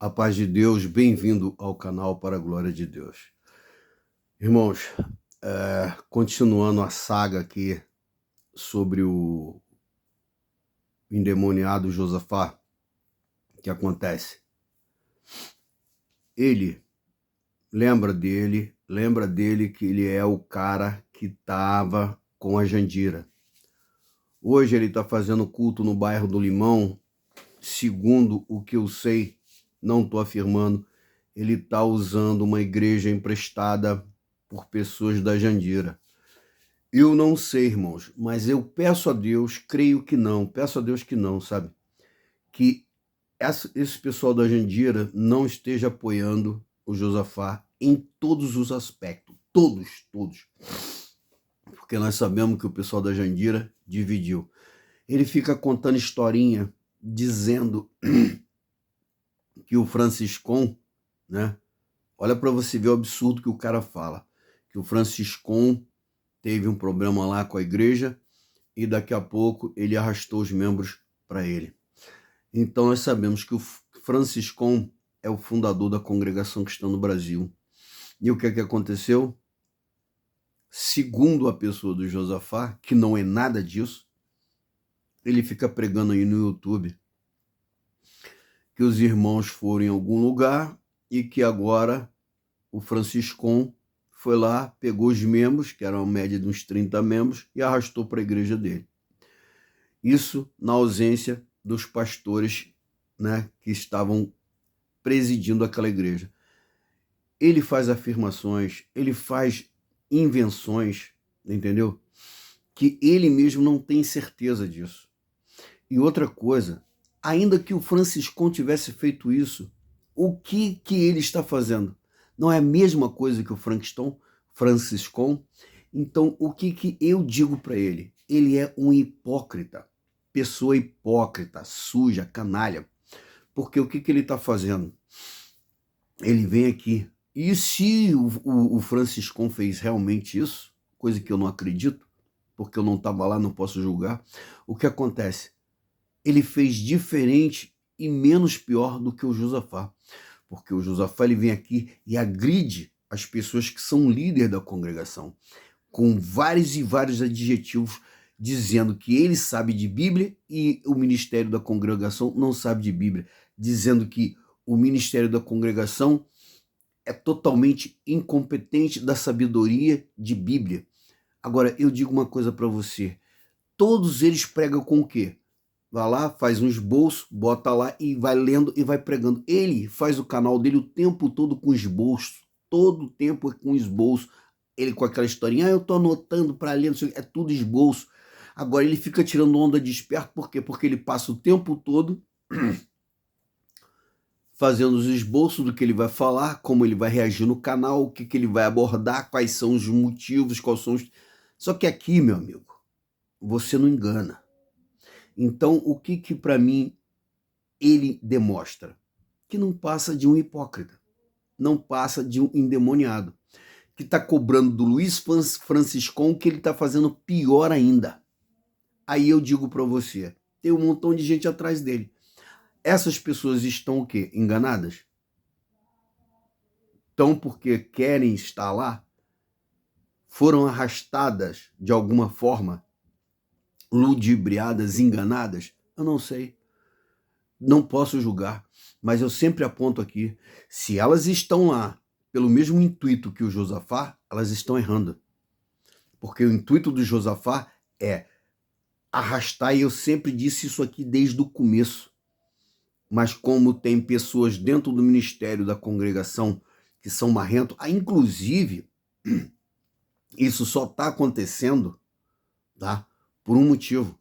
A paz de Deus, bem-vindo ao canal para a glória de Deus. Irmãos, continuando a saga aqui sobre o endemoniado Josafá, que acontece. Ele, lembra dele que ele é o cara que estava com a Jandira. Hoje ele está fazendo culto no bairro do Limão, segundo o que eu sei, não estou afirmando, ele está usando uma igreja emprestada por pessoas da Jandira. Eu não sei, irmãos, mas eu peço a Deus, creio que não, peço a Deus que não, sabe? Que esse pessoal da Jandira não esteja apoiando o Josafá em todos os aspectos, todos. Porque nós sabemos que o pessoal da Jandira dividiu. Ele fica contando historinha, dizendo que o Franciscon, né? Olha para você ver o absurdo que o cara fala, que o Franciscon teve um problema lá com a igreja e daqui a pouco ele arrastou os membros para ele. Então nós sabemos que o Franciscon é o fundador da congregação cristã no Brasil. E o que é que aconteceu? Segundo a pessoa do Josafá, que não é nada disso, ele fica pregando aí no YouTube que os irmãos foram em algum lugar e que agora o Franciscon foi lá, pegou os membros, que eram a média de uns 30 membros, e arrastou para a igreja dele. Isso na ausência dos pastores, né, que estavam presidindo aquela igreja. Ele faz afirmações, ele faz invenções, entendeu? Que ele mesmo não tem certeza disso. E outra coisa, ainda que o Franciscon tivesse feito isso, o que ele está fazendo? Não é a mesma coisa que o Franciscon? Então, o que eu digo para ele? Ele é um hipócrita, pessoa hipócrita, suja, canalha. Porque o que ele está fazendo? Ele vem aqui. E se o Franciscon fez realmente isso, coisa que eu não acredito, porque eu não estava lá, não posso julgar, o que acontece? Ele fez diferente e menos pior do que o Josafá. Porque o Josafá ele vem aqui e agride as pessoas que são líderes da congregação, com vários e vários adjetivos, dizendo que ele sabe de Bíblia e o ministério da congregação não sabe de Bíblia, dizendo que o ministério da congregação é totalmente incompetente da sabedoria de Bíblia. Agora, eu digo uma coisa para você, todos eles pregam com o quê? Vai lá, faz um esboço, bota lá e vai lendo e vai pregando. Ele faz o canal dele o tempo todo com esboço, todo o tempo com esboço. Ele com aquela historinha, eu tô anotando para ler, não sei, é tudo esboço. Agora ele fica tirando onda de esperto, por quê? Porque ele passa o tempo todo fazendo os esboços do que ele vai falar, como ele vai reagir no canal, o que ele vai abordar, quais são os motivos, quais são os... Só que aqui, meu amigo, você não engana. Então, o que para mim ele demonstra? Que não passa de um hipócrita, não passa de um endemoniado, que está cobrando do Luiz Franciscon que ele está fazendo pior ainda. Aí eu digo para você, tem um montão de gente atrás dele. Essas pessoas estão o quê? Enganadas? Estão porque querem estar lá? Foram arrastadas de alguma forma? Ludibriadas, enganadas? Eu não sei. Não posso julgar, mas eu sempre aponto aqui, se elas estão lá pelo mesmo intuito que o Josafá, elas estão errando. Porque o intuito do Josafá é arrastar, e eu sempre disse isso aqui desde o começo. Mas como tem pessoas dentro do ministério da congregação que são marrentos, inclusive, isso só está acontecendo, tá? Por um motivo.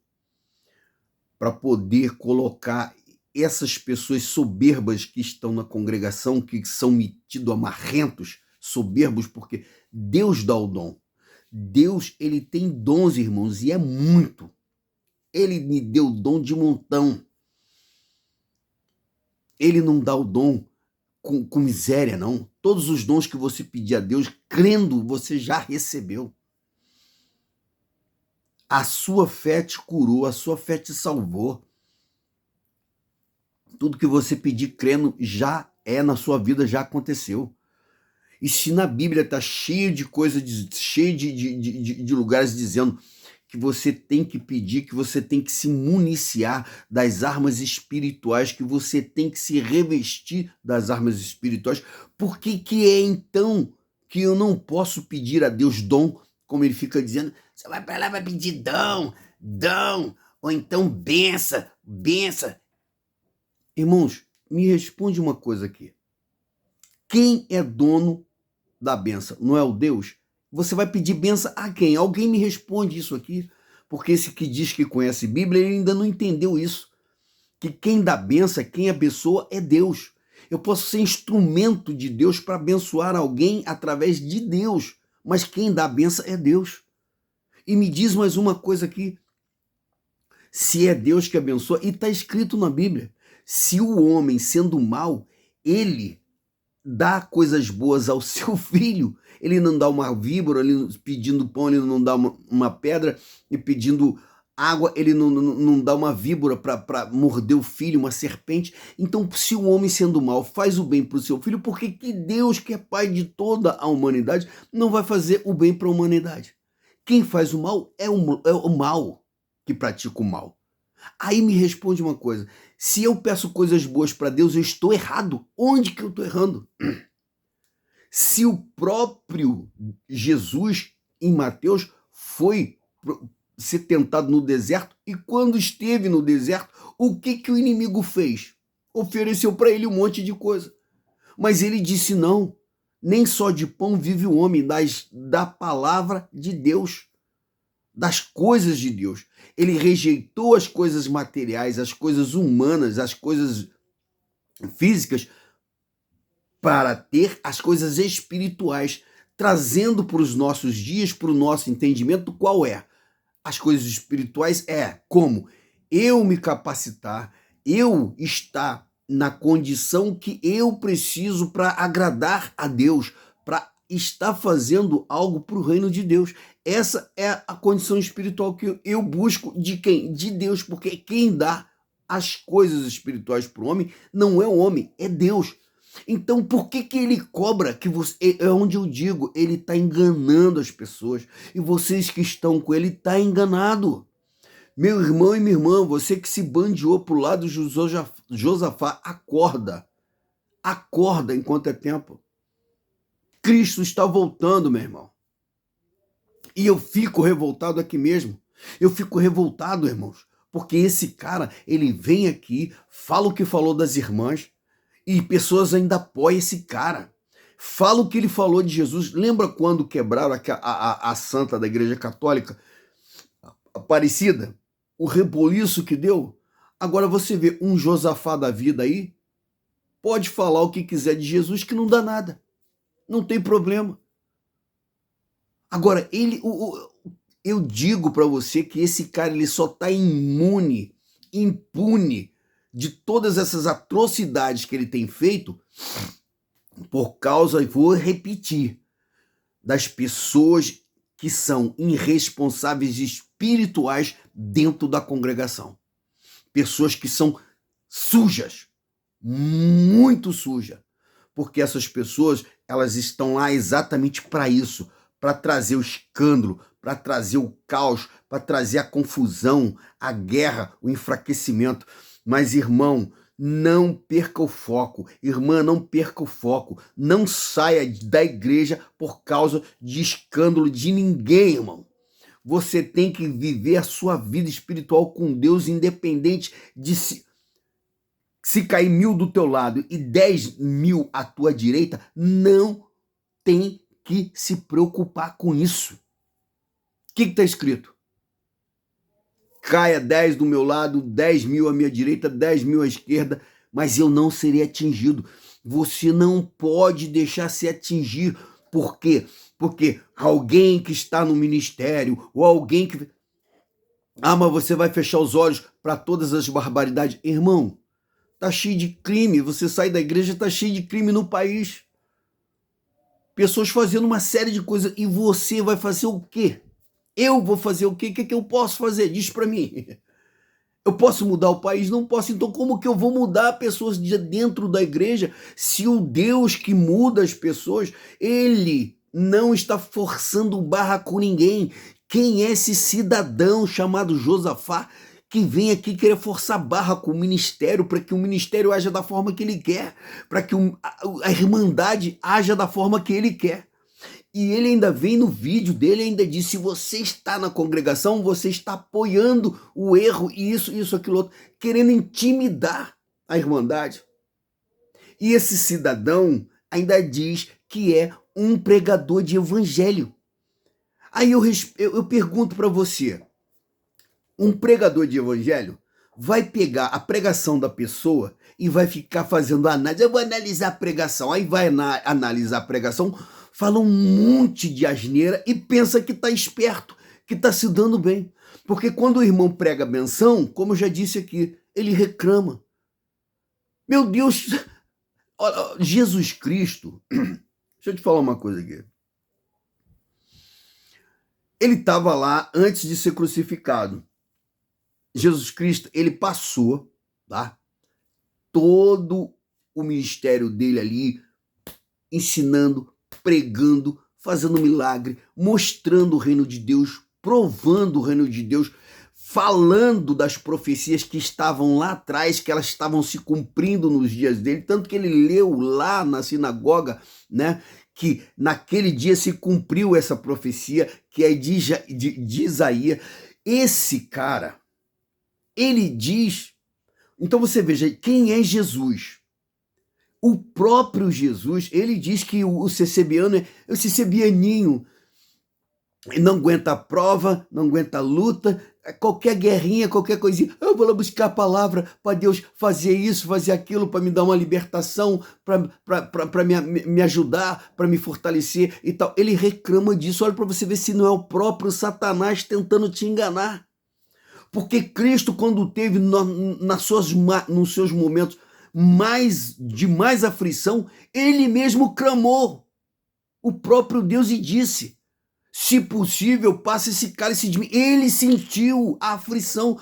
Para poder colocar essas pessoas soberbas que estão na congregação, que são metidos a marrentos, soberbos, porque Deus dá o dom. Deus, ele tem dons, irmãos, e é muito. Ele me deu o dom de montão. Ele não dá o dom com miséria, não. Todos os dons que você pedir a Deus, crendo, você já recebeu. A sua fé te curou, a sua fé te salvou. Tudo que você pedir crendo já é na sua vida, já aconteceu. E se na Bíblia está cheio de coisas, cheio de lugares dizendo que você tem que pedir, que você tem que se municiar das armas espirituais, que você tem que se revestir das armas espirituais, por que que é então que eu não posso pedir a Deus dom, como ele fica dizendo, você vai para lá, vai pedir dom, dom, ou então benção, benção. Irmãos, me responde uma coisa aqui. Quem é dono da benção? Não é o Deus? Você vai pedir benção a quem? Alguém me responde isso aqui? Porque esse que diz que conhece Bíblia, ele ainda não entendeu isso. Que quem dá benção, quem abençoa é Deus. Eu posso ser instrumento de Deus para abençoar alguém através de Deus, mas quem dá benção é Deus. E me diz mais uma coisa aqui. Se é Deus que abençoa, e está escrito na Bíblia, se o homem, sendo mau, ele dá coisas boas ao seu filho, ele não dá uma víbora, ele pedindo pão, ele não dá uma pedra, e pedindo água, ele não dá uma víbora para morder o filho, uma serpente. Então, se o homem, sendo mau, faz o bem para o seu filho, por que que Deus, que é pai de toda a humanidade, não vai fazer o bem para a humanidade? Quem faz o mal é o mal que pratica o mal. Aí me responde uma coisa, se eu peço coisas boas para Deus, eu estou errado. Onde que eu estou errando? Se o próprio Jesus, em Mateus, foi ser tentado no deserto, e quando esteve no deserto, o que que o inimigo fez? Ofereceu para ele um monte de coisa. Mas ele disse não, nem só de pão vive o homem, da palavra de Deus, das coisas de Deus. Ele rejeitou as coisas materiais, as coisas humanas, as coisas físicas, para ter as coisas espirituais, trazendo para os nossos dias, para o nosso entendimento, qual é? As coisas espirituais é como eu me capacitar, eu estar na condição que eu preciso para agradar a Deus, para estar fazendo algo para o reino de Deus. Essa é a condição espiritual que eu busco de quem? De Deus, porque quem dá as coisas espirituais para o homem não é o homem, é Deus. Então, por que que ele cobra? Que você, é onde eu digo, ele está enganando as pessoas. E vocês que estão com ele, está enganado. Meu irmão e minha irmã, você que se bandeou para o lado de Josafá, acorda. Acorda enquanto é tempo. Cristo está voltando, meu irmão. E eu fico revoltado aqui mesmo. Eu fico revoltado, irmãos. Porque esse cara, ele vem aqui, fala o que falou das irmãs, e pessoas ainda apoiam esse cara. Fala o que ele falou de Jesus. Lembra quando quebraram a santa da Igreja Católica, Aparecida? O reboliço que deu? Agora você vê um Josafá da vida aí, pode falar o que quiser de Jesus que não dá nada. Não tem problema. Agora, eu digo para você que esse cara ele só está impune de todas essas atrocidades que ele tem feito por causa, e vou repetir, das pessoas que são irresponsáveis espirituais dentro da congregação. Pessoas que são sujas, muito sujas, porque essas pessoas, elas estão lá exatamente para isso, para trazer o escândalo, para trazer o caos, para trazer a confusão, a guerra, o enfraquecimento. Mas, irmão, não perca o foco. Irmã, não perca o foco. Não saia da igreja por causa de escândalo de ninguém, irmão. Você tem que viver a sua vida espiritual com Deus, independente de se cair 1000 do teu lado e 10.000 à tua direita, não tem que se preocupar com isso. O que está escrito? Caia 10 do meu lado, 10.000 à minha direita, 10.000 à esquerda, mas eu não serei atingido. Você não pode deixar se atingir. Por quê? Porque alguém que está no ministério, ou alguém que... mas você vai fechar os olhos para todas as barbaridades. Irmão, tá cheio de crime. Você sai da igreja, tá cheio de crime no país. Pessoas fazendo uma série de coisas. E você vai fazer o quê? Eu vou fazer o quê? O que eu posso fazer? Diz para mim. Eu posso mudar o país? Não posso. Então como que eu vou mudar pessoas de dentro da igreja se o Deus que muda as pessoas, ele não está forçando barra com ninguém? Quem é esse cidadão chamado Josafá que vem aqui querer forçar barra com o ministério para que o ministério haja da forma que ele quer, para que a irmandade haja da forma que ele quer? E ele ainda vem no vídeo dele, ainda diz, se você está na congregação, você está apoiando o erro, e isso, aquilo outro, querendo intimidar a irmandade. E esse cidadão ainda diz que é um pregador de evangelho. Aí eu pergunto para você, um pregador de evangelho vai pegar a pregação da pessoa e vai ficar fazendo análise, eu vou analisar a pregação, aí vai analisar a pregação, fala um monte de asneira e pensa que está esperto, que está se dando bem. Porque quando o irmão prega benção, como eu já disse aqui, ele reclama. Meu Deus, Jesus Cristo, deixa eu te falar uma coisa aqui. Ele estava lá antes de ser crucificado. Jesus Cristo, ele passou, tá? Todo o ministério dele ali, ensinando, pregando, fazendo milagre, mostrando o reino de Deus, provando o reino de Deus, falando das profecias que estavam lá atrás, que elas estavam se cumprindo nos dias dele, tanto que ele leu lá na sinagoga, né, que naquele dia se cumpriu essa profecia, que é de Isaías. Esse cara, ele diz, então você veja, quem é Jesus? O próprio Jesus, ele diz que o CCBiano, o CCBianinho, não aguenta a prova, não aguenta a luta, qualquer guerrinha, qualquer coisinha, eu vou lá buscar a palavra para Deus fazer isso, fazer aquilo, para me dar uma libertação, para me ajudar, para me fortalecer e tal. Ele reclama disso, olha para você ver se não é o próprio Satanás tentando te enganar. Porque Cristo, quando teve nos seus momentos de mais aflição, ele mesmo clamou o próprio Deus e disse, se possível, passe esse cálice de mim. Ele sentiu a aflição.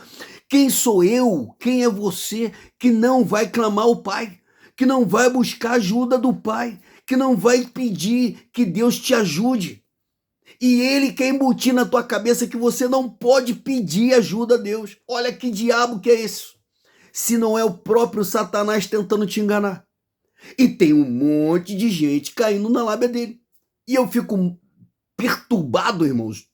Quem sou eu? Quem é você que não vai clamar o Pai? Que não vai buscar ajuda do Pai? Que não vai pedir que Deus te ajude? E ele quer embutir na tua cabeça que você não pode pedir ajuda a Deus. Olha que diabo que é isso, se não é o próprio Satanás tentando te enganar. E tem um monte de gente caindo na lábia dele. E eu fico perturbado, irmãos,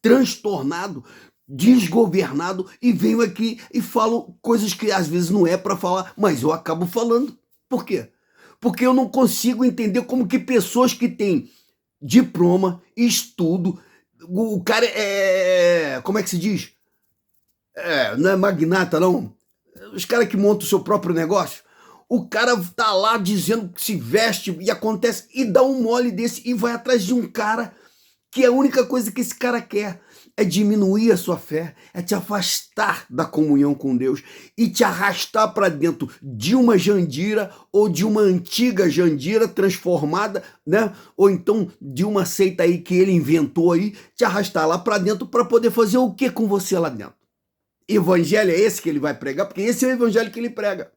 transtornado, desgovernado, e venho aqui e falo coisas que às vezes não é para falar, mas eu acabo falando. Por quê? Porque eu não consigo entender como que pessoas que têm diploma, estudo, o cara como é que se diz? Não é magnata, não. Os caras que montam o seu próprio negócio, o cara tá lá dizendo que se veste e acontece, e dá um mole desse e vai atrás de um cara que a única coisa que esse cara quer é diminuir a sua fé, é te afastar da comunhão com Deus e te arrastar para dentro de uma Jandira ou de uma antiga Jandira transformada, né? Ou então de uma seita aí que ele inventou aí, te arrastar lá para dentro para poder fazer o que com você lá dentro? Evangelho é esse que ele vai pregar? Porque esse é o evangelho que ele prega.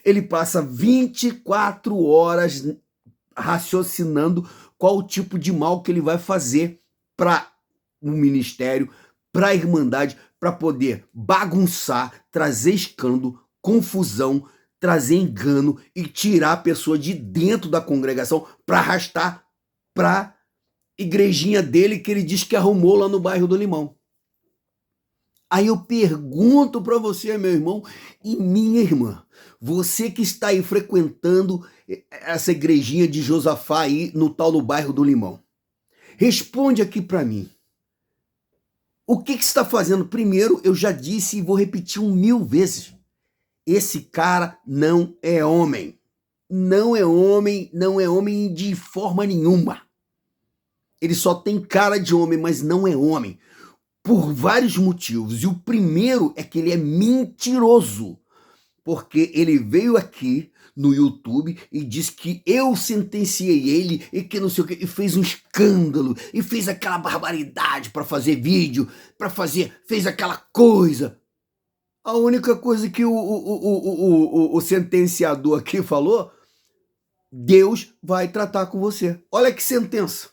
Ele passa 24 horas raciocinando qual o tipo de mal que ele vai fazer para o ministério, para a irmandade, para poder bagunçar, trazer escândalo, confusão, trazer engano e tirar a pessoa de dentro da congregação para arrastar para a igrejinha dele que ele diz que arrumou lá no bairro do Limão. Aí eu pergunto para você, meu irmão e minha irmã, você que está aí frequentando essa igrejinha de Josafá aí no tal do bairro do Limão, responde aqui para mim. O que você está fazendo? Primeiro, eu já disse e vou repetir 1000 vezes. Esse cara não é homem. Não é homem, não é homem de forma nenhuma. Ele só tem cara de homem, mas não é homem. Por vários motivos. E o primeiro é que ele é mentiroso. Porque ele veio aqui no YouTube e disse que eu sentenciei ele e que não sei o que, e fez um escândalo, e fez aquela barbaridade para fazer vídeo, fez aquela coisa. A única coisa que o sentenciador aqui falou, Deus vai tratar com você. Olha que sentença.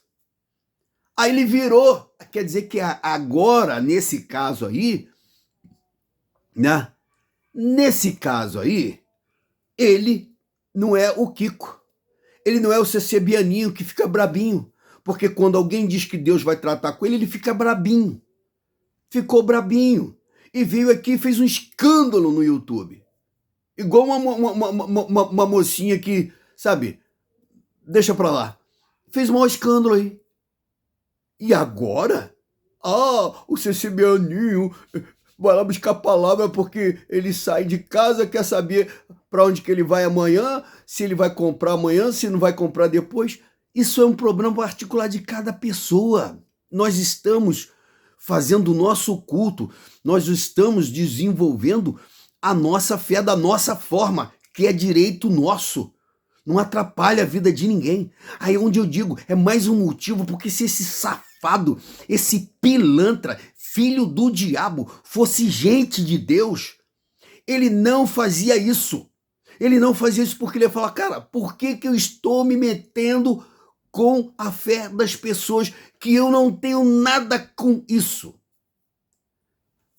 Aí ele virou, quer dizer que agora, nesse caso aí, né? Nesse caso aí, ele não é o Kiko. Ele não é o Cecebianinho que fica brabinho. Porque quando alguém diz que Deus vai tratar com ele, ele fica brabinho. Ficou brabinho. E veio aqui e fez um escândalo no YouTube. Igual uma mocinha que, sabe, deixa pra lá. Fez um maior escândalo aí. E agora? O Cecebianinho vai lá buscar a palavra porque ele sai de casa, quer saber para onde que ele vai amanhã, se ele vai comprar amanhã, se não vai comprar depois. Isso é um problema particular de cada pessoa. Nós estamos fazendo o nosso culto, nós estamos desenvolvendo a nossa fé da nossa forma, que é direito nosso. Não atrapalha a vida de ninguém. Aí onde eu digo, é mais um motivo, porque se esse safado, esse pilantra, filho do diabo, fosse gente de Deus, ele não fazia isso. Ele não fazia isso porque ele ia falar, cara, por que eu estou me metendo com a fé das pessoas que eu não tenho nada com isso?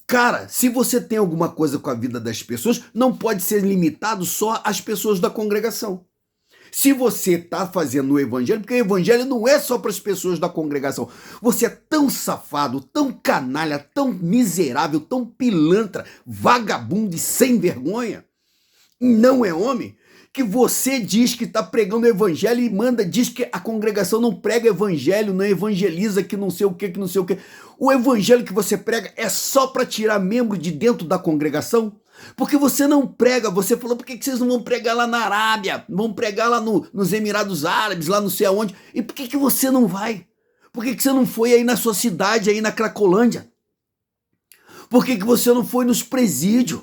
Cara, se você tem alguma coisa com a vida das pessoas, não pode ser limitado só às pessoas da congregação. Se você está fazendo o evangelho, porque o evangelho não é só para as pessoas da congregação. Você é tão safado, tão canalha, tão miserável, tão pilantra, vagabundo e sem vergonha, e não é homem, que você diz que está pregando o evangelho e diz que a congregação não prega evangelho, não evangeliza, que não sei o que, que não sei o que. O evangelho que você prega é só para tirar membro de dentro da congregação? Porque você não prega, você falou, por que vocês não vão pregar lá na Arábia? Vão pregar lá nos Emirados Árabes, lá não sei aonde. E por que você não vai? Por que você não foi aí na sua cidade, aí na Cracolândia? Por que você não foi nos presídios?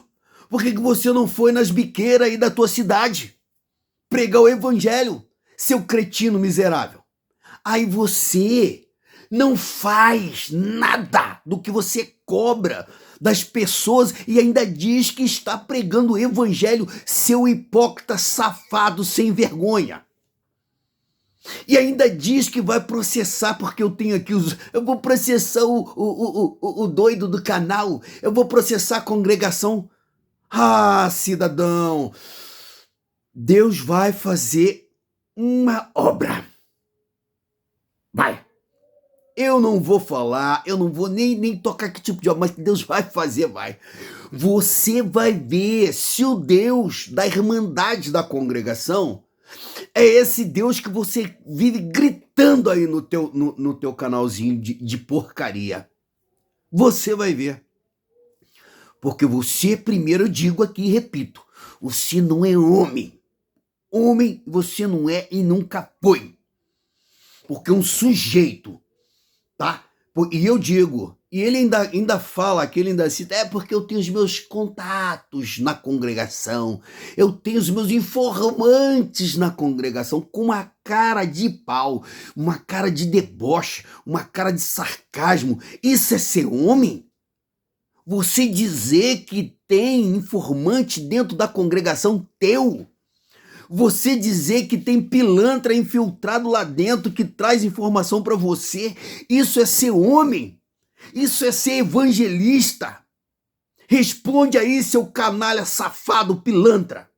Por que você não foi nas biqueiras aí da tua cidade? Pregar o evangelho, seu cretino miserável. Aí você não faz nada do que você cobra das pessoas e ainda diz que está pregando o evangelho, seu hipócrita safado sem vergonha. E ainda diz que vai processar, porque eu tenho aqui eu vou processar o doido do canal, eu vou processar a congregação. Cidadão, Deus vai fazer uma obra. Vai. Eu não vou falar, eu não vou nem tocar que tipo de obra, mas Deus vai fazer, vai. Você vai ver se o Deus da irmandade da congregação é esse Deus que você vive gritando aí no teu canalzinho de porcaria. Você vai ver. Porque você, primeiro eu digo aqui e repito, você não é homem. Homem você não é e nunca foi. Porque um sujeito, tá? E eu digo, e ele ainda fala, que ele ainda cita, porque eu tenho os meus contatos na congregação, eu tenho os meus informantes na congregação, com uma cara de pau, uma cara de deboche, uma cara de sarcasmo. Isso é ser homem? Você dizer que tem informante dentro da congregação teu? Você dizer que tem pilantra infiltrado lá dentro que traz informação para você? Isso é ser homem? Isso é ser evangelista? Responde aí, seu canalha safado pilantra.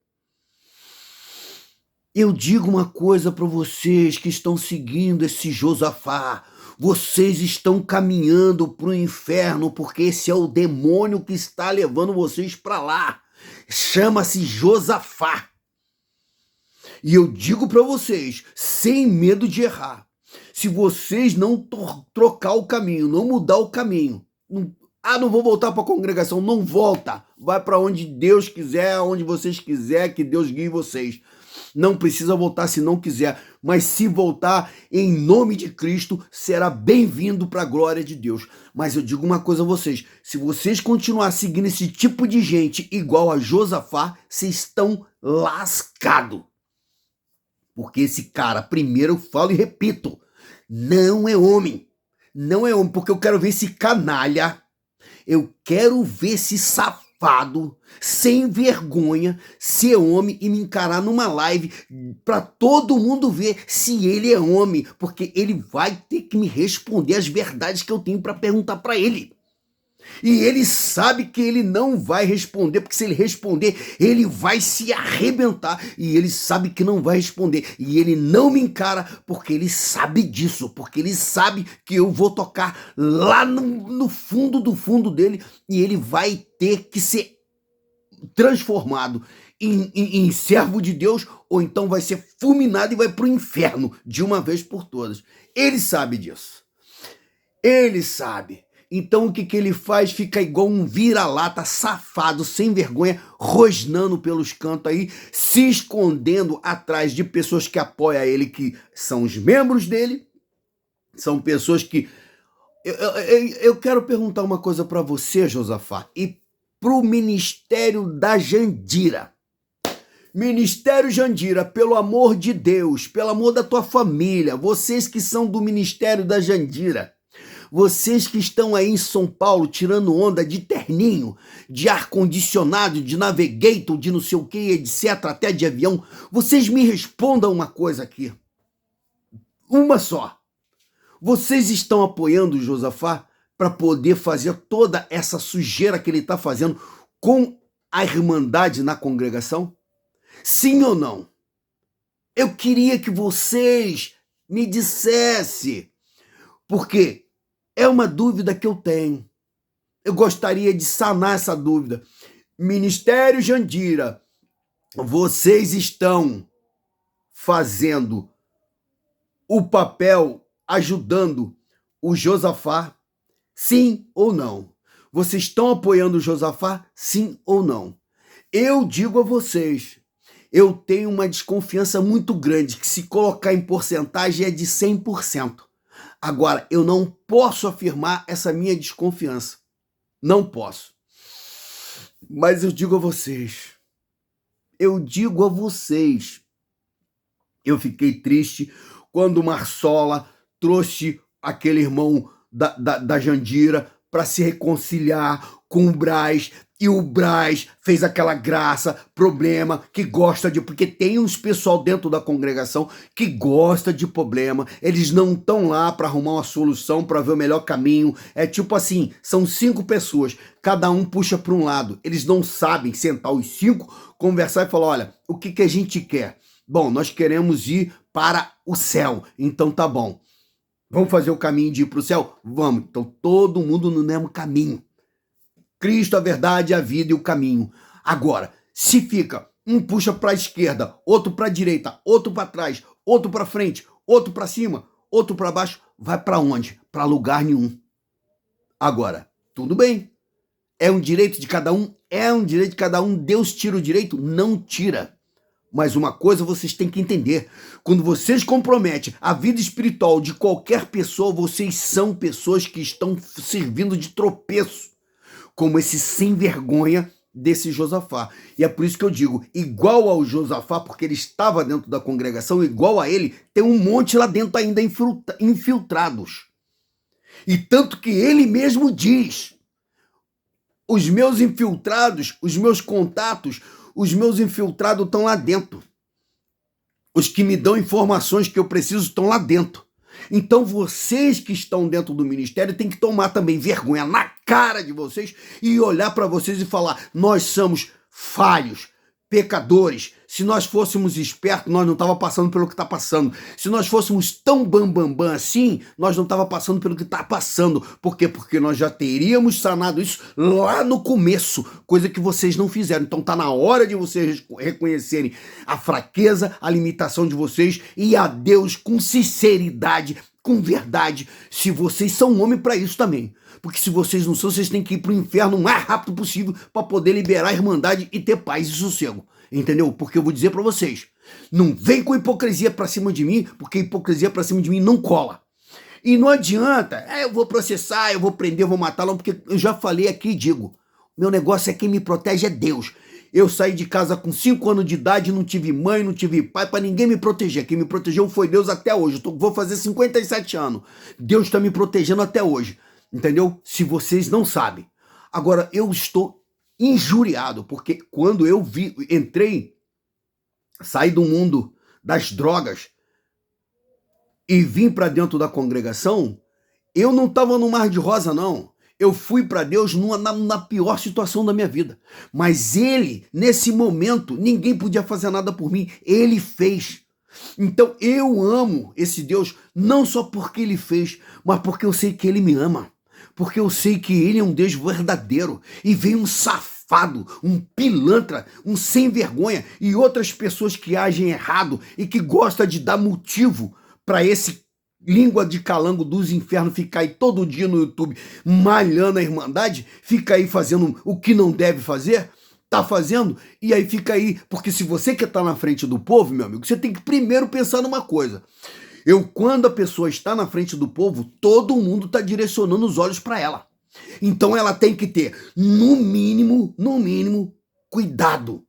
Eu digo uma coisa para vocês que estão seguindo esse Josafá. Vocês estão caminhando para o inferno, porque esse é o demônio que está levando vocês para lá. Chama-se Josafá. E eu digo para vocês, sem medo de errar, se vocês não trocar o caminho, não mudar o caminho, não vou voltar para a congregação, não volta. Vai para onde Deus quiser, onde vocês quiser, que Deus guie vocês. Não precisa voltar se não quiser, mas se voltar em nome de Cristo, será bem-vindo para a glória de Deus. Mas eu digo uma coisa a vocês, se vocês continuar seguindo esse tipo de gente igual a Josafá, vocês estão lascados. Porque esse cara, primeiro eu falo e repito, não é homem. Não é homem, porque eu quero ver esse canalha, eu quero ver esse safado safado, sem vergonha, ser homem e me encarar numa live para todo mundo ver se ele é homem, porque ele vai ter que me responder as verdades que eu tenho para perguntar para ele. E ele sabe que ele não vai responder, porque se ele responder, ele vai se arrebentar. E ele sabe que não vai responder. E ele não me encara, porque ele sabe disso. Porque ele sabe que eu vou tocar lá no fundo do fundo dele. E ele vai ter que ser transformado em servo de Deus, ou então vai ser fulminado e vai para o inferno de uma vez por todas. Ele sabe disso. Ele sabe. Então o que ele faz? Fica igual um vira-lata safado, sem vergonha, rosnando pelos cantos aí, se escondendo atrás de pessoas que apoiam ele, que são os membros dele, são pessoas que... Eu quero perguntar uma coisa para você, Josafá, e para o Ministério da Jandira. Ministério Jandira, pelo amor de Deus, pelo amor da tua família, vocês que são do Ministério da Jandira, vocês que estão aí em São Paulo tirando onda de terninho, de ar-condicionado, de navigator, de não sei o que, etc., até de avião, vocês me respondam uma coisa aqui. Uma só. Vocês estão apoiando o Josafá para poder fazer toda essa sujeira que ele está fazendo com a Irmandade na congregação? Sim ou não? Eu queria que vocês me dissessem, porque é uma dúvida que eu tenho. Eu gostaria de sanar essa dúvida. Ministério Jandira, vocês estão fazendo o papel, ajudando o Josafá? Sim ou não? Vocês estão apoiando o Josafá? Sim ou não? Eu digo a vocês, eu tenho uma desconfiança muito grande, que se colocar em porcentagem é de 100%. Agora, eu não posso afirmar essa minha desconfiança. Não posso. Mas eu digo a vocês, eu fiquei triste quando Marsola trouxe aquele irmão da Jandira para se reconciliar com o Braz, e o Braz fez aquela graça, problema, que gosta de... Porque tem uns pessoal dentro da congregação que gosta de problema, eles não estão lá para arrumar uma solução, para ver o melhor caminho. É tipo assim, são 5 pessoas, cada um puxa para um lado. Eles não sabem sentar os 5, conversar e falar, olha, o que a gente quer? Bom, nós queremos ir para o céu, então tá bom. Vamos fazer o caminho de ir para o céu? Vamos. Então todo mundo no mesmo caminho. Cristo, a verdade, a vida e o caminho. Agora, se fica, um puxa para a esquerda, outro para a direita, outro para trás, outro para frente, outro para cima, outro para baixo, vai para onde? Para lugar nenhum. Agora, tudo bem. É um direito de cada um? É um direito de cada um. Deus tira o direito? Não tira. Mas uma coisa vocês têm que entender, quando vocês comprometem a vida espiritual de qualquer pessoa, vocês são pessoas que estão servindo de tropeço, como esse sem vergonha desse Josafá. E é por isso que eu digo, igual ao Josafá, porque ele estava dentro da congregação, igual a ele, tem um monte lá dentro ainda infiltrados. E tanto que ele mesmo diz, os meus infiltrados, os meus contatos, os meus infiltrados estão lá dentro. Os que me dão informações que eu preciso estão lá dentro. Então vocês que estão dentro do ministério têm que tomar também vergonha na cara de vocês e olhar para vocês e falar, nós somos falhos, pecadores. Se nós fôssemos espertos, nós não estava passando pelo que está passando. Se nós fôssemos tão bambambam assim, nós não estava passando pelo que está passando. Por quê? Porque nós já teríamos sanado isso lá no começo, coisa que vocês não fizeram. Então está na hora de vocês reconhecerem a fraqueza, a limitação de vocês e a Deus com sinceridade, com verdade, se vocês são homem para isso também. Porque se vocês não são, vocês têm que ir para o inferno o mais rápido possível para poder liberar a irmandade e ter paz e sossego. Entendeu? Porque eu vou dizer para vocês, não vem com hipocrisia para cima de mim, porque hipocrisia para cima de mim não cola. E não adianta, eu vou processar, eu vou prender, eu vou matá-lo, porque eu já falei aqui e digo, meu negócio é quem me protege é Deus. Eu saí de casa com 5 anos de idade, não tive mãe, não tive pai, para ninguém me proteger. Quem me protegeu foi Deus até hoje. Vou fazer 57 anos. Deus está me protegendo até hoje. Entendeu? Se vocês não sabem. Agora, eu estou injuriado, porque quando eu saí do mundo das drogas e vim para dentro da congregação, eu não estava no mar de rosa, não. Eu fui para Deus na pior situação da minha vida. Mas ele, nesse momento, ninguém podia fazer nada por mim. Ele fez. Então eu amo esse Deus não só porque ele fez, mas porque eu sei que ele me ama. Porque eu sei que ele é um Deus verdadeiro. E vem um safado, um pilantra, um sem vergonha e outras pessoas que agem errado e que gostam de dar motivo para esse língua de calango dos infernos ficar aí todo dia no YouTube malhando a Irmandade, fica aí fazendo o que não deve fazer, tá fazendo, e aí fica aí, porque se você quer estar na frente do povo, meu amigo, você tem que primeiro pensar numa coisa. Quando a pessoa está na frente do povo, todo mundo está direcionando os olhos para ela. Então ela tem que ter, no mínimo, cuidado.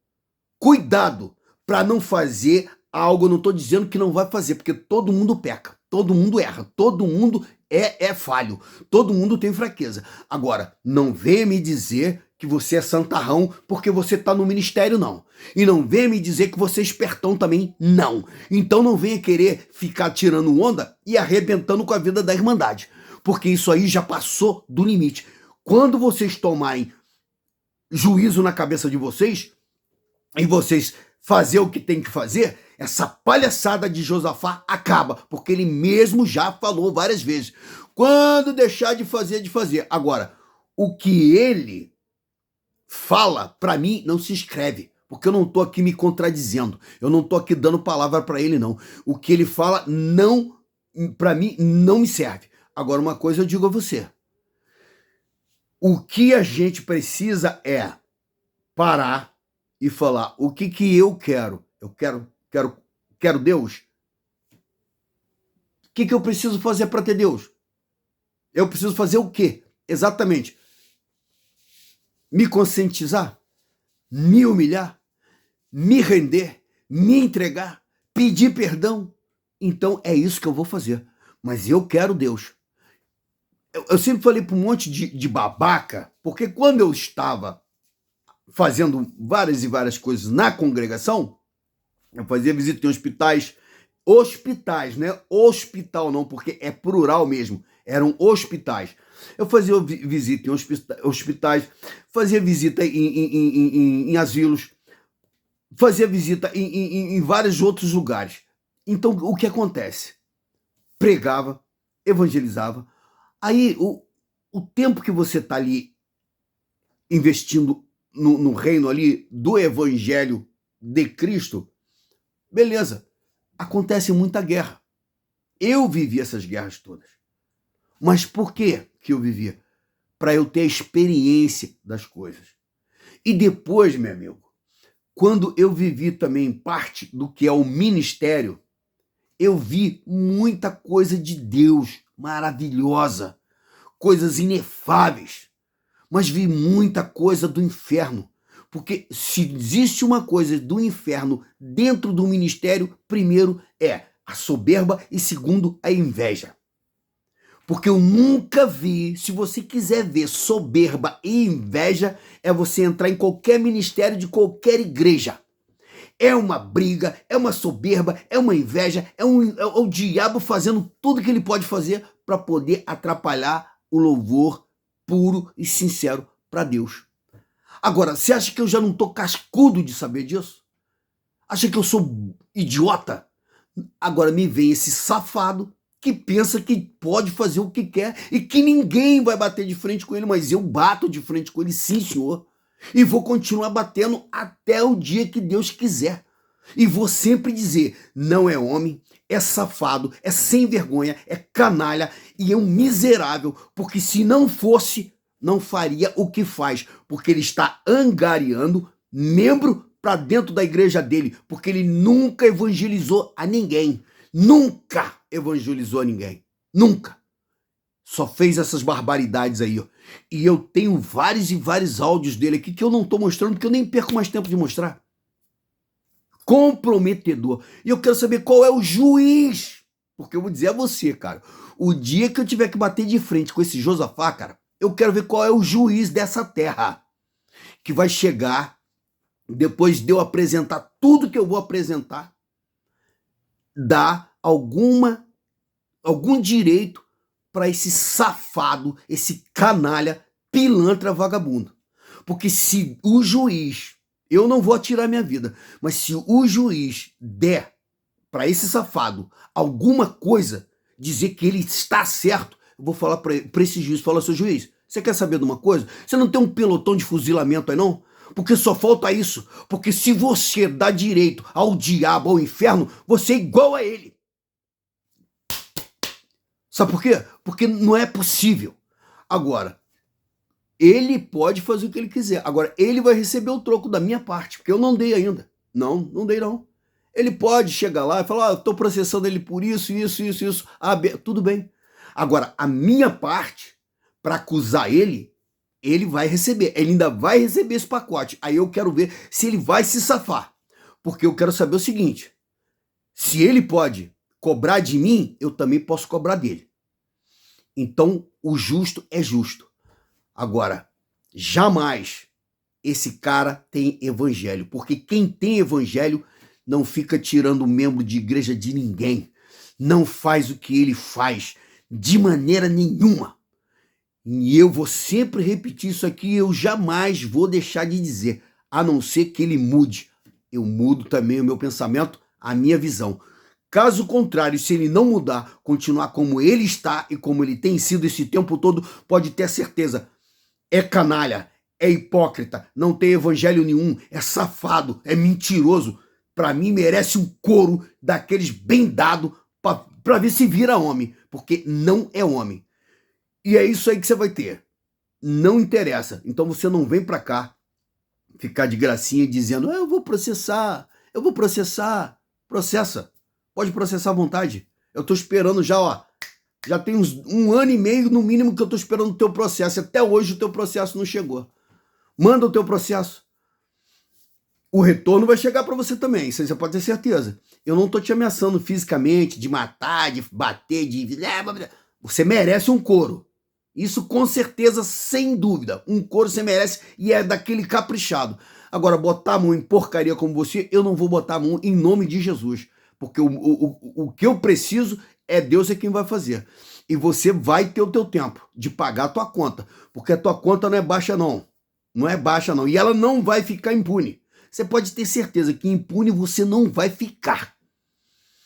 Cuidado para não fazer algo, eu não estou dizendo que não vai fazer, porque todo mundo peca, todo mundo erra, todo mundo é falho, todo mundo tem fraqueza. Agora, não venha me dizer que você é santarrão porque você está no ministério, não. E não venha me dizer que você é espertão também, não. Então não venha querer ficar tirando onda e arrebentando com a vida da Irmandade, porque isso aí já passou do limite. Quando vocês tomarem juízo na cabeça de vocês, e vocês fazer o que tem que fazer, essa palhaçada de Josafá acaba, porque ele mesmo já falou várias vezes. Quando deixar de fazer. Agora, o que ele fala, para mim, não se escreve, porque eu não tô aqui me contradizendo, eu não tô aqui dando palavra para ele, não. O que ele fala, não, para mim, não me serve. Agora, uma coisa eu digo a você. O que a gente precisa é parar e falar, o que eu quero? Eu quero Deus? O que eu preciso fazer para ter Deus? Eu preciso fazer o quê? Exatamente. Me conscientizar? Me humilhar? Me render? Me entregar? Pedir perdão? Então é isso que eu vou fazer. Mas eu quero Deus. Eu sempre falei para um monte de babaca, porque quando eu estava fazendo várias e várias coisas na congregação, eu fazia visita em hospitais, né? Hospital não, porque é plural mesmo, eram hospitais. Eu fazia visita em hospitais, fazia visita em asilos, fazia visita em vários outros lugares. Então, o que acontece? Pregava, evangelizava, aí o tempo que você está ali investindo no reino ali do evangelho de Cristo, beleza, acontece muita guerra. Eu vivi essas guerras todas. Mas por que eu vivia? Para eu ter a experiência das coisas. E depois, meu amigo, quando eu vivi também parte do que é o ministério, eu vi muita coisa de Deus maravilhosa, coisas inefáveis. Mas vi muita coisa do inferno, porque se existe uma coisa do inferno dentro do ministério, primeiro é a soberba e segundo a inveja. Porque eu nunca vi, se você quiser ver soberba e inveja, é você entrar em qualquer ministério de qualquer igreja. É uma briga, é uma soberba, é uma inveja, é o diabo fazendo tudo que ele pode fazer para poder atrapalhar o louvor puro e sincero para Deus. Agora, você acha que eu já não tô cascudo de saber disso? Acha que eu sou idiota? Agora me vem esse safado que pensa que pode fazer o que quer e que ninguém vai bater de frente com ele, mas eu bato de frente com ele, sim, senhor. E vou continuar batendo até o dia que Deus quiser. E vou sempre dizer, não é homem, é safado, é sem vergonha, é canalha e é um miserável, porque se não fosse, não faria o que faz, porque ele está angariando membro para dentro da igreja dele, porque ele nunca evangelizou a ninguém, nunca evangelizou a ninguém, nunca. Só fez essas barbaridades aí, ó. E eu tenho vários e vários áudios dele aqui que eu não estou mostrando, porque eu nem perco mais tempo de mostrar. Comprometedor. E eu quero saber qual é o juiz. Porque eu vou dizer a você, cara, o dia que eu tiver que bater de frente com esse Josafá, cara, eu quero ver qual é o juiz dessa terra. que vai chegar, depois de eu apresentar tudo que eu vou apresentar, dar algum direito para esse safado, esse canalha, pilantra, vagabundo. Porque se o juiz, eu não vou atirar minha vida, mas se o juiz der para esse safado alguma coisa, dizer que ele está certo, eu vou falar para esse juiz, falar, seu juiz, você quer saber de uma coisa? Você não tem um pelotão de fuzilamento aí não? Porque só falta isso. Porque se você dá direito ao diabo, ao inferno, você é igual a ele. Sabe por quê? Porque não é possível. Agora, ele pode fazer o que ele quiser. Agora, ele vai receber o troco da minha parte, porque eu não dei ainda. Não dei não. Ele pode chegar lá e falar, eu estou processando ele por isso. Tudo bem. Agora, a minha parte, para acusar ele vai receber. Ele ainda vai receber esse pacote. Aí eu quero ver se ele vai se safar. Porque eu quero saber o seguinte, se ele pode cobrar de mim, eu também posso cobrar dele. Então, o justo é justo. Agora, jamais esse cara tem evangelho, porque quem tem evangelho não fica tirando membro de igreja de ninguém, não faz o que ele faz de maneira nenhuma. E eu vou sempre repetir isso aqui, eu jamais vou deixar de dizer, a não ser que ele mude. Eu mudo também o meu pensamento, a minha visão. Caso contrário, se ele não mudar, continuar como ele está e como ele tem sido esse tempo todo, pode ter certeza, é canalha, é hipócrita, não tem evangelho nenhum, é safado, é mentiroso. Para mim merece um couro daqueles bem dado para ver se vira homem, porque não é homem. E é isso aí que você vai ter. Não interessa. Então você não vem para cá ficar de gracinha dizendo, eu vou processar. Processa. Pode processar à vontade. Eu tô esperando já, ó. Já tem uns 1 ano e meio, no mínimo, que eu tô esperando o teu processo. Até hoje o teu processo não chegou. Manda o teu processo. O retorno vai chegar para você também, isso aí você pode ter certeza. Eu não tô te ameaçando fisicamente, de matar, de bater, de... Você merece um couro. Isso com certeza, sem dúvida. Um couro você merece e é daquele caprichado. Agora, botar a mão em porcaria como você, eu não vou botar a mão em nome de Jesus. Porque o que eu preciso é Deus é quem vai fazer. E você vai ter o teu tempo de pagar a tua conta. Porque a tua conta não é baixa não. Não é baixa não. E ela não vai ficar impune. Você pode ter certeza que impune você não vai ficar.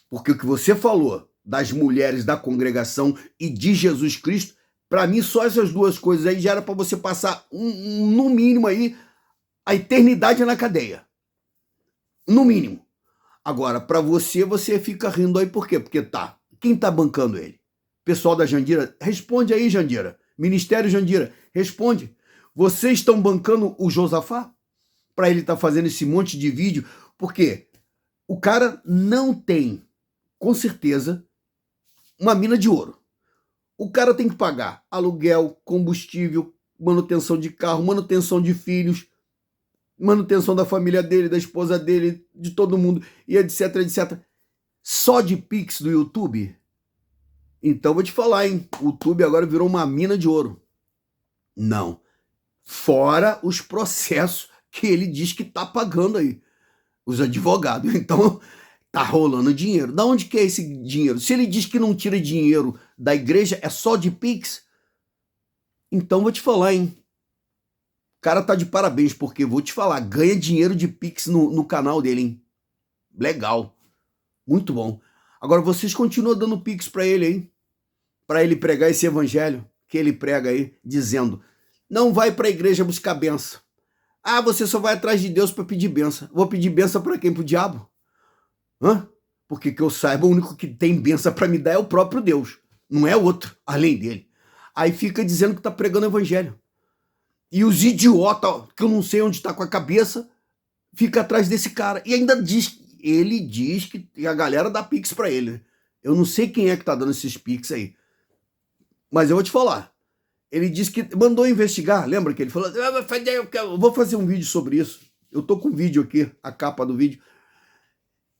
Porque o que você falou das mulheres da congregação e de Jesus Cristo, para mim só essas duas coisas aí já era para você passar no mínimo aí a eternidade na cadeia. No mínimo. Agora, para você fica rindo aí por quê? Porque tá. Quem tá bancando ele? Pessoal da Jandira, responde aí, Jandira. Ministério Jandira, responde. Vocês estão bancando o Josafá? Para ele estar fazendo esse monte de vídeo? Porque o cara não tem, com certeza, uma mina de ouro. O cara tem que pagar aluguel, combustível, manutenção de carro, manutenção de filhos, manutenção da família dele, da esposa dele, de todo mundo, e etc, etc. Só de Pix do YouTube? Então vou te falar, hein? O YouTube agora virou uma mina de ouro. Não. Fora os processos que ele diz que tá pagando aí. Os advogados. Então, tá rolando dinheiro. Da onde que é esse dinheiro? Se ele diz que não tira dinheiro da igreja, é só de Pix? Então vou te falar, hein? O cara tá de parabéns, porque vou te falar, ganha dinheiro de Pix no canal dele, hein? Legal. Muito bom. Agora vocês continuam dando Pix pra ele, hein? Pra ele pregar esse evangelho que ele prega aí, dizendo, não vai pra igreja buscar benção. Ah, você só vai atrás de Deus para pedir benção. Vou pedir benção para quem? Pro diabo? Hã? Porque que eu saiba, o único que tem benção para me dar é o próprio Deus. Não é outro, além dele. Aí fica dizendo que tá pregando evangelho. E os idiotas, que eu não sei onde tá com a cabeça, fica atrás desse cara. E ainda diz, ele diz que a galera dá pix para ele. Né? Eu não sei quem é que tá dando esses pix aí. Mas eu vou te falar. Ele disse que mandou investigar, lembra que ele falou, eu vou fazer um vídeo sobre isso. Eu tô com o vídeo aqui, a capa do vídeo.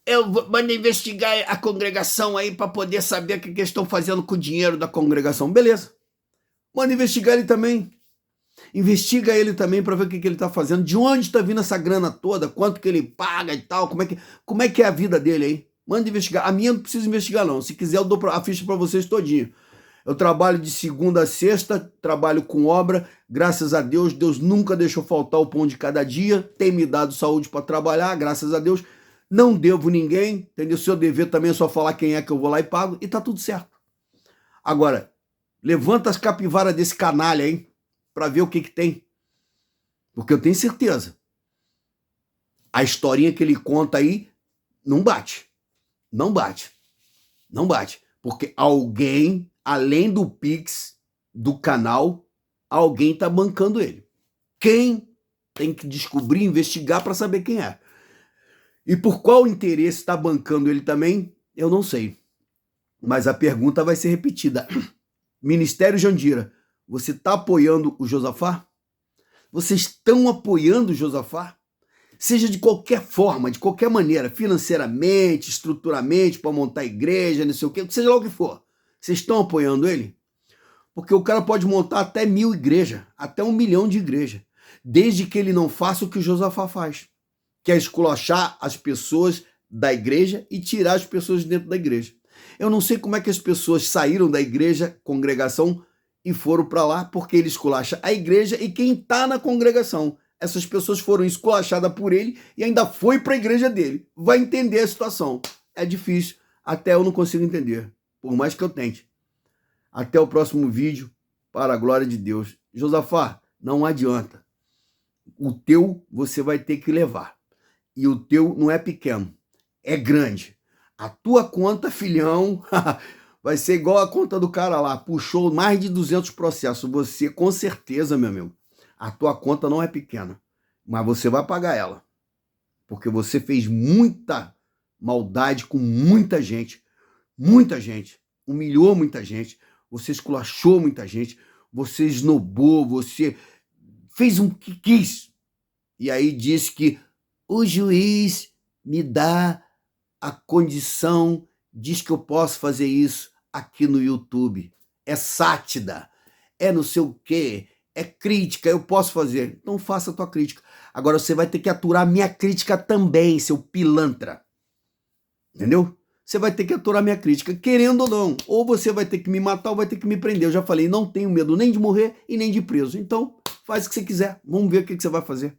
Eu mando investigar a congregação aí para poder saber o que eles estão fazendo com o dinheiro da congregação. Beleza. Manda investigar ele também. Investiga ele também para ver o que ele está fazendo, de onde está vindo essa grana toda, quanto que ele paga e tal, como é que é a vida dele aí. Manda investigar. A minha não precisa investigar não, se quiser eu dou a ficha para vocês todinho. Eu trabalho de segunda a sexta, trabalho com obra, graças a Deus, Deus nunca deixou faltar o pão de cada dia, tem me dado saúde para trabalhar, graças a Deus, não devo ninguém, entendeu? Se eu dever também é só falar quem é que eu vou lá e pago, e tá tudo certo. Agora, levanta as capivaras desse canalha, hein, para ver o que tem, porque eu tenho certeza, a historinha que ele conta aí não bate, não bate, não bate, porque alguém, além do Pix, do canal, alguém está bancando ele. Quem? Tem que descobrir, investigar para saber quem é. E por qual interesse está bancando ele também, eu não sei. Mas a pergunta vai ser repetida. Ministério Jandira, você está apoiando o Josafá? Vocês estão apoiando o Josafá? Seja de qualquer forma, de qualquer maneira, financeiramente, estruturalmente, para montar igreja, não sei o quê, seja lá o que for. Vocês estão apoiando ele? Porque o cara pode montar até 1000 igrejas, até 1 milhão de igrejas, desde que ele não faça o que o Josafá faz, que é esculachar as pessoas da igreja e tirar as pessoas de dentro da igreja. Eu não sei como é que as pessoas saíram da igreja, congregação, e foram para lá, porque ele esculacha a igreja e quem está na congregação. Essas pessoas foram esculachadas por ele e ainda foi para a igreja dele. Vai entender a situação. É difícil, até eu não consigo entender, por mais que eu tente. Até o próximo vídeo, para a glória de Deus. Josafá, não adianta. O teu você vai ter que levar. E o teu não é pequeno, é grande. A tua conta, filhão, vai ser igual a conta do cara lá. Puxou mais de 200 processos. Você, com certeza, meu amigo, a tua conta não é pequena. Mas você vai pagar ela. Porque você fez muita maldade com muita gente. Muita gente. Humilhou muita gente. Você esculachou muita gente. Você esnobou. Você fez o que quis. E aí disse que o juiz me dá a condição, diz que eu posso fazer isso aqui no YouTube. É sátira, é não sei o quê, é crítica, eu posso fazer. Então faça a tua crítica. Agora você vai ter que aturar minha crítica também, seu pilantra. Entendeu? Você vai ter que aturar minha crítica, querendo ou não. Ou você vai ter que me matar ou vai ter que me prender. Eu já falei, não tenho medo nem de morrer e nem de preso. Então, faz o que você quiser. Vamos ver o que você vai fazer.